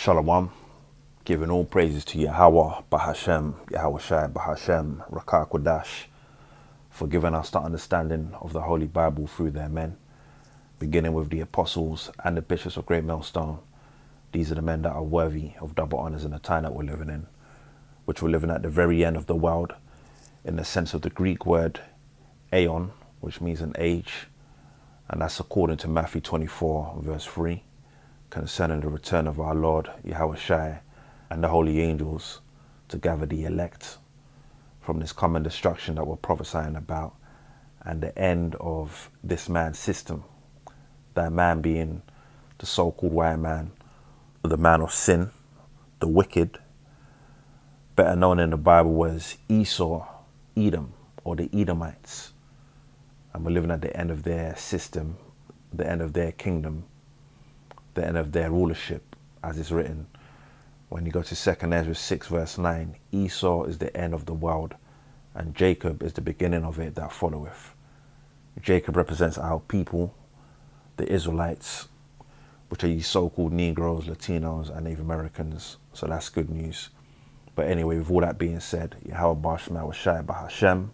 Shalom, giving all praises to Yahweh, Bahashem, Yahweh Shai, Bahashem, Rakah Kodash, for giving us the understanding of the Holy Bible through their men, beginning with the apostles and the bishops of Great Millstone. These are the men that are worthy of double honors in the time that we're living in, which we're living at the very end of the world, in the sense of the Greek word aeon, which means an age, and that's according to Matthew 24, verse 3. Concerning the return of our Lord Yahweh Shai and the holy angels to gather the elect from this common destruction that we're prophesying about, and the end of this man's system, that man being the so-called white man, the man of sin, the wicked, better known in the Bible as Esau, Edom, or the Edomites. And we're living at the end of their system, the end of their kingdom, the end of their rulership, as is written. When you go to 2 Ezra 6 verse 9, Esau is the end of the world, and Jacob is the beginning of it that followeth. Jacob represents our people, the Israelites, which are these so-called Negroes, Latinos, and Native Americans. So that's good news. But anyway, with all that being said, Yahweh Bashem, Yahweh Shai, Bahashem,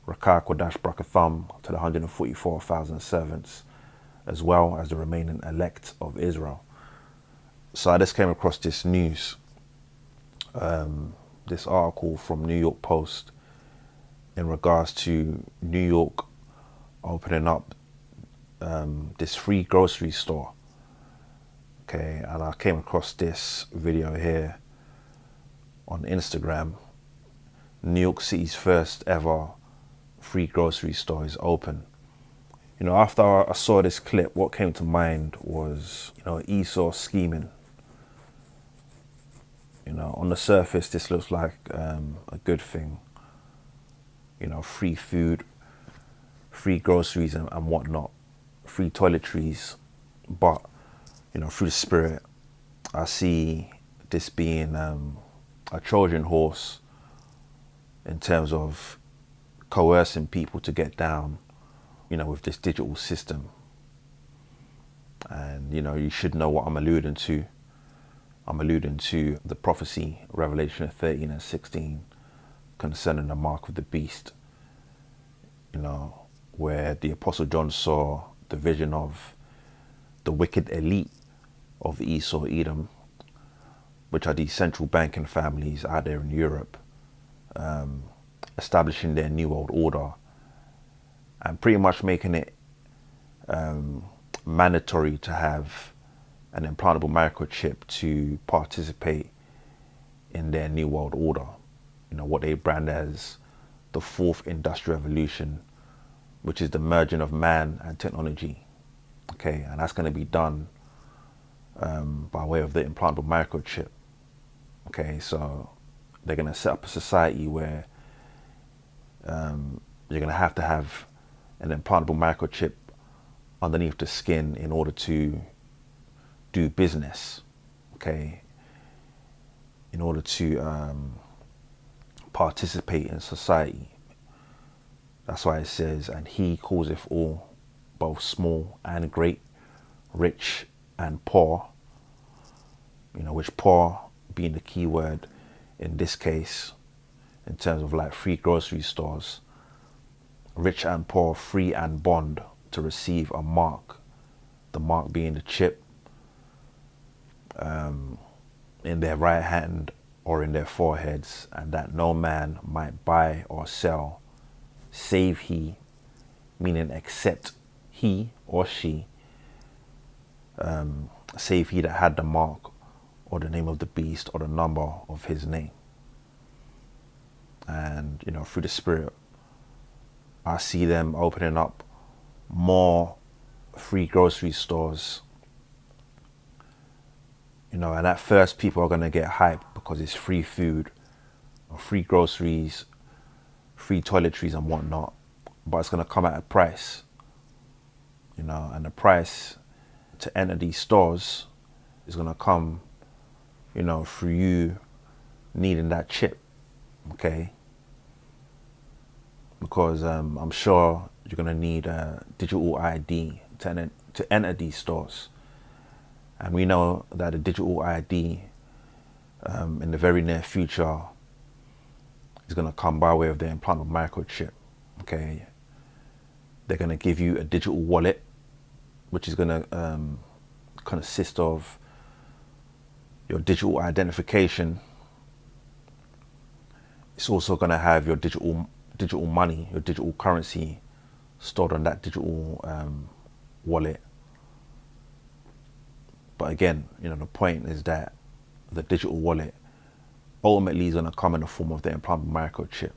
Rakah Kodash Brakatham, to the 144,000 servants, as well as the remaining elect of Israel. So I just came across this news, this article from New York Post in regards to New York opening up this free grocery store. Okay, and I came across this video here on Instagram. New York City's first ever free grocery store is open. You know, after I saw this clip, what came to mind was, Esau scheming. On the surface, this looks like a good thing. Free food, free groceries and whatnot, free toiletries. But, through the spirit, I see this being a Trojan horse in terms of coercing people to get down, with this digital system. And, you should know what I'm alluding to. I'm alluding to the prophecy, Revelation 13 and 16, concerning the mark of the beast, where the Apostle John saw the vision of the wicked elite of Esau, Edom, which are these central banking families out there in Europe, establishing their new world order, and pretty much making it mandatory to have an implantable microchip to participate in their new world order. What they brand as the fourth industrial revolution, which is the merging of man and technology. Okay, and that's going to be done by way of the implantable microchip. Okay, so they're going to set up a society where you're going to have an implantable microchip underneath the skin in order to do business, okay, in order to participate in society. That's why it says, and he causeth all, both small and great, rich and poor, which poor being the key word in this case, in terms of like free grocery stores, rich and poor, free and bond, to receive a mark, the mark being the chip, in their right hand or in their foreheads, and that no man might buy or sell, save he, meaning except he or she, save he that had the mark or the name of the beast or the number of his name. And, through the spirit, I see them opening up more free grocery stores. And at first people are going to get hyped because it's free food, free groceries, free toiletries and whatnot. But it's going to come at a price, and the price to enter these stores is going to come, through you needing that chip, okay? Because I'm sure you're going to need a digital ID to enter these stores. And we know that the digital ID in the very near future is going to come by way of the implantable microchip. Okay, they're going to give you a digital wallet, which is going to consist of your digital identification. It's also going to have your digital money, your digital currency stored on that digital wallet. But again, you know, the point is that the digital wallet ultimately is going to come in the form of the implantable microchip,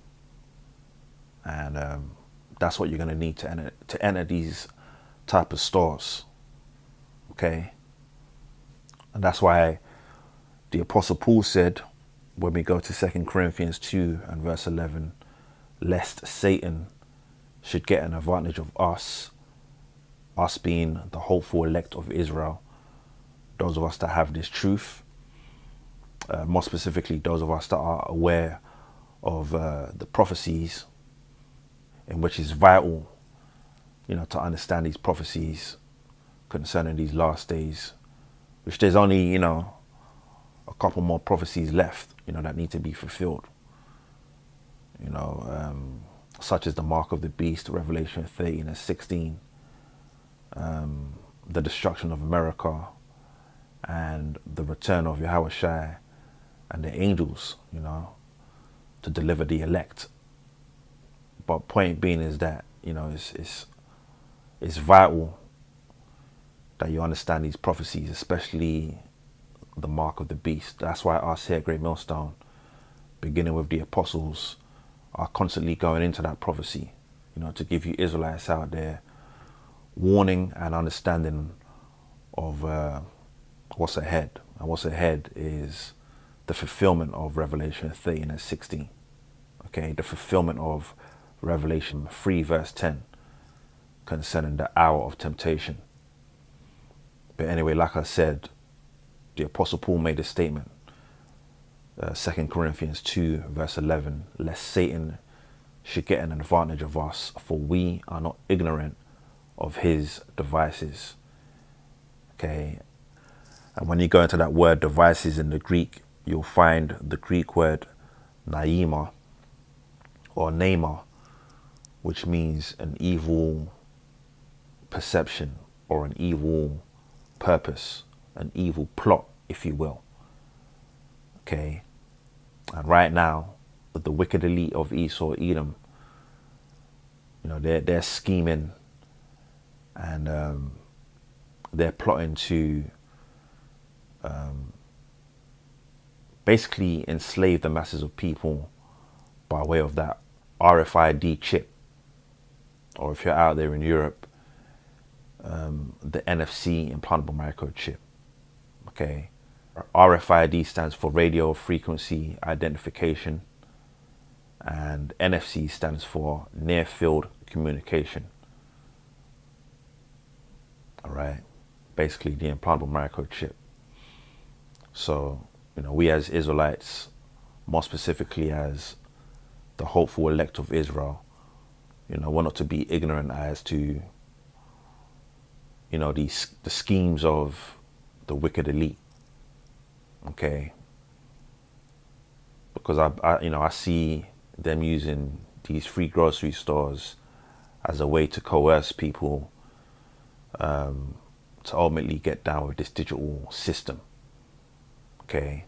and that's what you're going to need to enter these type of stores. Okay, and that's why the Apostle Paul said, when we go to 2 Corinthians 2 and verse 11, lest Satan should get an advantage of us being the hopeful elect of Israel, those of us that have this truth, more specifically those of us that are aware of the prophecies, in which is vital, you know, to understand these prophecies concerning these last days, which there's only, you know, a couple more prophecies left, you know, that need to be fulfilled, you know, such as the mark of the beast, Revelation 13 and 16, the destruction of America, and the return of Yahushua and the angels, you know, to deliver the elect. But point being is that, you know, it's vital that you understand these prophecies, especially the mark of the beast. That's why us here at Great Millstone, beginning with the apostles, are constantly going into that prophecy, you know, to give you Israelites out there warning and understanding of what's ahead. And what's ahead is the fulfillment of Revelation 13 and 16. Okay, the fulfillment of Revelation 3 verse 10 concerning the hour of temptation. But anyway, like I said, the Apostle Paul made a statement, 2 Corinthians 2 verse 11, lest Satan should get an advantage of us, for we are not ignorant of his devices. Okay, and when you go into that word devices in the Greek, you'll find the Greek word naima or nema, which means an evil perception or an evil purpose, an evil plot, if you will. Okay, and right now, the wicked elite of Esau, Edom, you know, they're scheming and they're plotting to basically enslave the masses of people by way of that RFID chip, or if you're out there in Europe, the NFC implantable microchip. Okay, RFID stands for radio frequency identification, and NFC stands for near field communication. All right, basically the implantable microchip. So, you know, we as Israelites, more specifically as the hopeful elect of Israel, you know, we're not to be ignorant as to, you know, the schemes of the wicked elite. Okay, because I see them using these free grocery stores as a way to coerce people to ultimately get down with this digital system. Okay,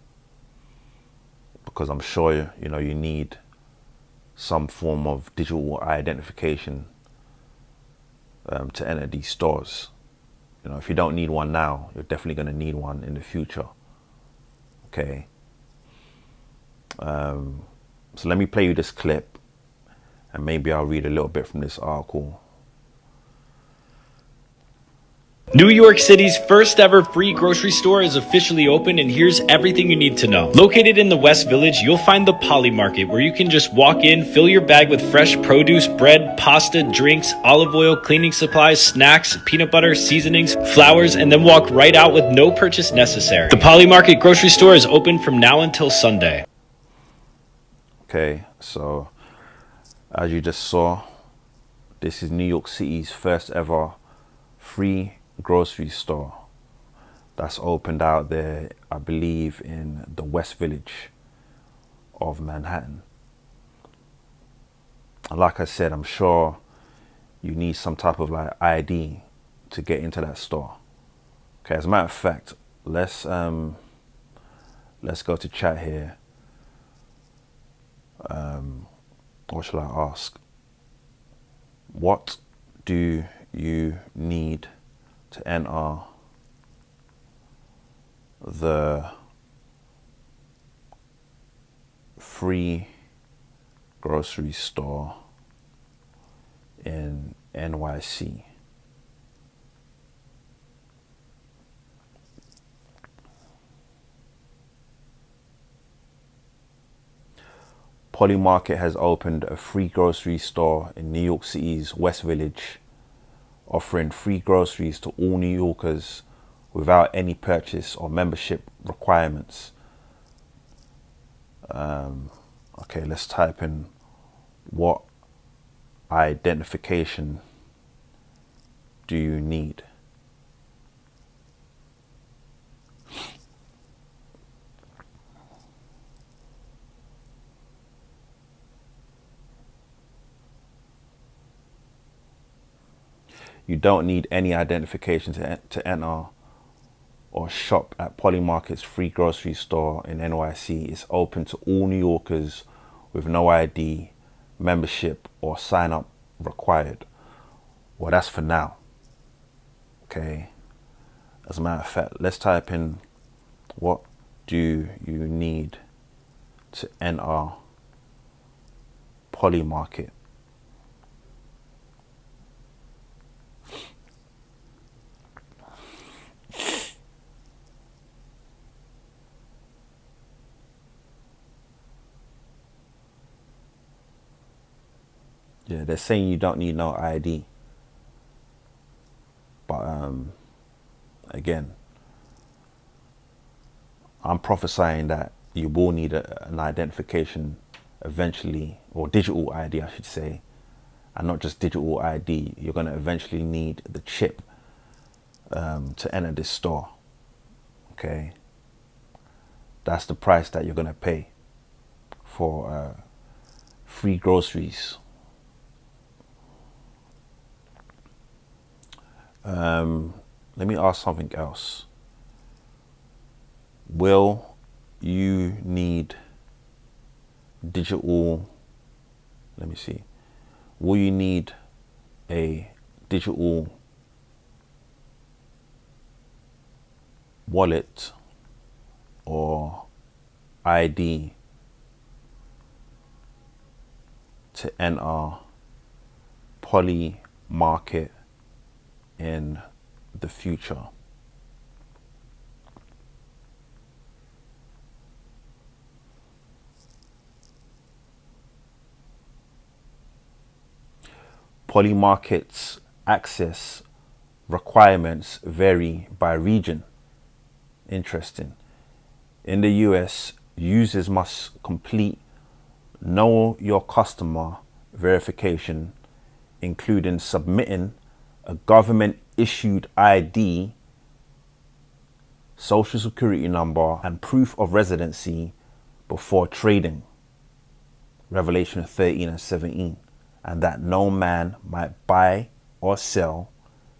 because I'm sure, you know, you need some form of digital identification to enter these stores. You know, if you don't need one now, you're definitely going to need one in the future. Okay. So let me play you this clip, and maybe I'll read a little bit from this article. New York City's first ever free grocery store is officially open, and here's everything you need to know. Located in the West Village, you'll find the Poly Market, where you can just walk in, fill your bag with fresh produce, bread, pasta, drinks, olive oil, cleaning supplies, snacks, peanut butter, seasonings, flowers, and then walk right out with no purchase necessary. The Poly Market grocery store is open from now until Sunday. Okay, so as you just saw, this is New York City's first ever free grocery store, that's opened out there, I believe, in the West Village of Manhattan. And like I said, I'm sure you need some type of like ID to get into that store. Okay, as a matter of fact, let's go to chat here. What shall I ask? What do you need to enter the free grocery store in NYC? Poly Market has opened a free grocery store in New York City's West Village, offering free groceries to all New Yorkers without any purchase or membership requirements. Okay, let's type in what identification do you need? You don't need any identification to enter or shop at Poly Market's free grocery store in NYC. It's open to all New Yorkers with no ID, membership, or sign up required. Well, that's for now. Okay. As a matter of fact, let's type in what do you need to enter Poly Market. Yeah, they're saying you don't need no ID. But again, I'm prophesying that you will need an identification eventually, or digital ID, I should say, and not just digital ID. You're going to eventually need the chip to enter this store. Okay, that's the price that you're going to pay for free groceries. Let me ask something else. Will you need digital, let me see, will you need a digital wallet or ID to enter Poly Market in the future? Poly Market's access requirements vary by region. Interesting. In the US, users must complete Know Your Customer verification, including submitting a government issued ID, social security number, and proof of residency before trading. Revelation 13 and 17. And that no man might buy or sell,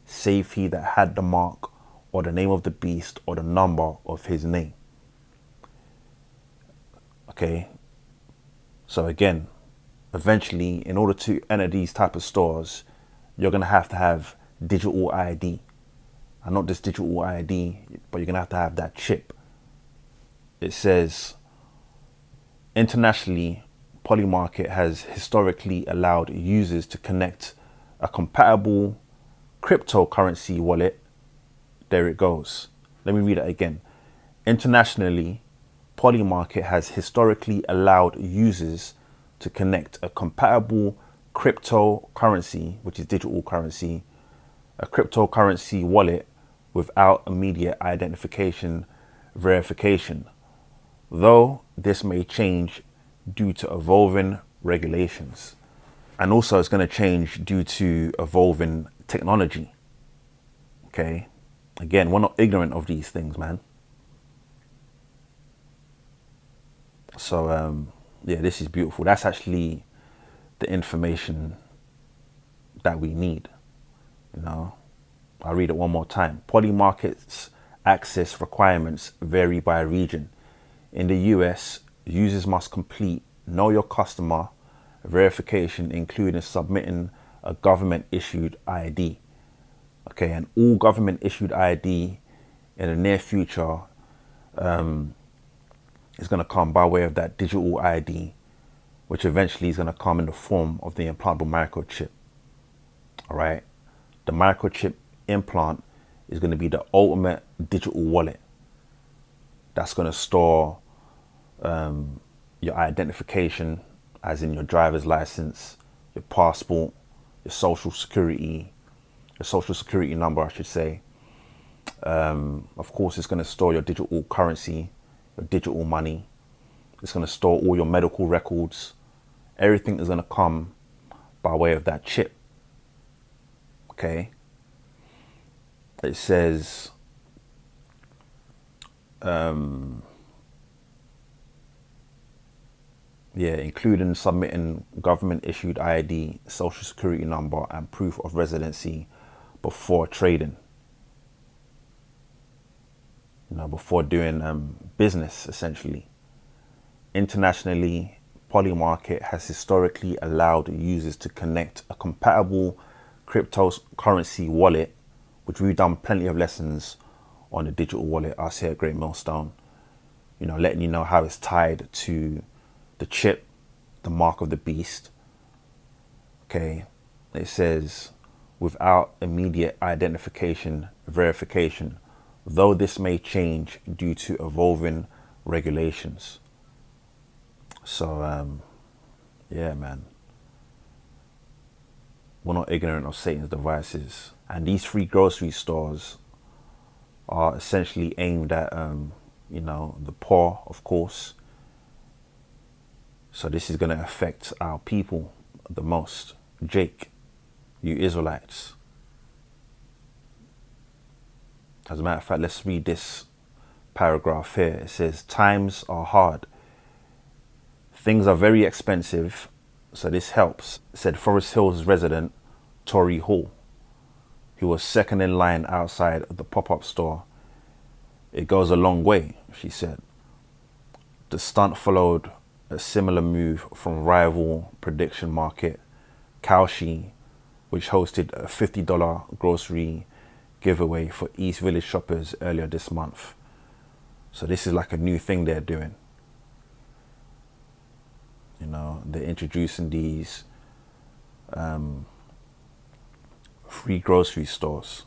save he that had the mark or the name of the beast or the number of his name. Okay. So again, eventually, in order to enter these type of stores, you're going to have digital ID. And not just digital ID, but you're going to have that chip. It says, internationally, Poly Market has historically allowed users to connect a compatible cryptocurrency wallet. There it goes. Let me read it again. Internationally, Poly Market has historically allowed users to connect a compatible cryptocurrency, which is digital currency, a cryptocurrency wallet without immediate identification verification, though this may change due to evolving regulations. And also it's going to change due to evolving technology. Okay. Again, we're not ignorant of these things, man. So, yeah, this is beautiful. That's actually the information that we need, you know. I'll read it one more time. Poly markets access requirements vary by region. In the US, users must complete Know Your Customer verification, including submitting a government-issued ID. Okay, and all government-issued ID in the near future is going to come by way of that digital ID, which eventually is going to come in the form of the implantable microchip. All right, the microchip implant is going to be the ultimate digital wallet that's going to store your identification, as in your driver's license, your passport, your social security number, I should say. Of course, it's going to store your digital currency, your digital money. It's going to store all your medical records. Everything is going to come by way of that chip. Okay. It says, yeah, including submitting government issued ID, social security number, and proof of residency before trading. You know, before doing business, essentially. Internationally, Polymarket has historically allowed users to connect a compatible cryptocurrency wallet, which we've done plenty of lessons on the digital wallet, us here at Great Millstone. You know, letting you know how it's tied to the chip, the mark of the beast. Okay, it says, without immediate identification verification, though this may change due to evolving regulations. So, yeah, man. We're not ignorant of Satan's devices. And these free grocery stores are essentially aimed at, you know, the poor, of course. So this is going to affect our people the most. Jake, you Israelites. As a matter of fact, let's read this paragraph here. It says, times are hard. Things are very expensive, so this helps, said Forest Hills resident Tori Hall, who was second in line outside of the pop-up store. It goes a long way, she said. The stunt followed a similar move from rival prediction market Cowshe, which hosted a $50 grocery giveaway for East Village shoppers earlier this month. So this is like a new thing they're doing. You know, they're introducing these free grocery stores.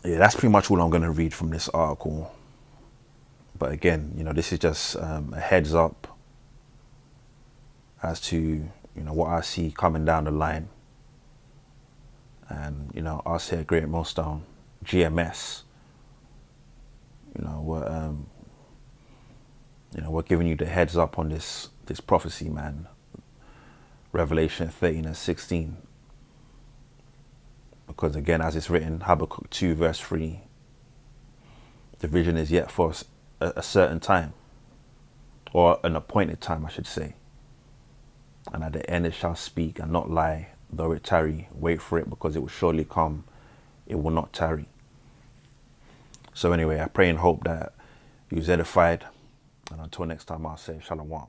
Yeah, that's pretty much all I'm going to read from this article. But again, you know, this is just a heads up as to, you know, what I see coming down the line. And, you know, us here at Great Millstone, GMS, you know, we're giving you the heads up on this prophecy, man. Revelation 13 and 16. Because again, as it's written, Habakkuk 2 verse 3, the vision is yet for a certain time, or an appointed time, I should say. And at the end it shall speak and not lie, though it tarry, wait for it, because it will surely come, it will not tarry. So anyway, I pray and hope that you're edified, and until next time, I'll say Shalom.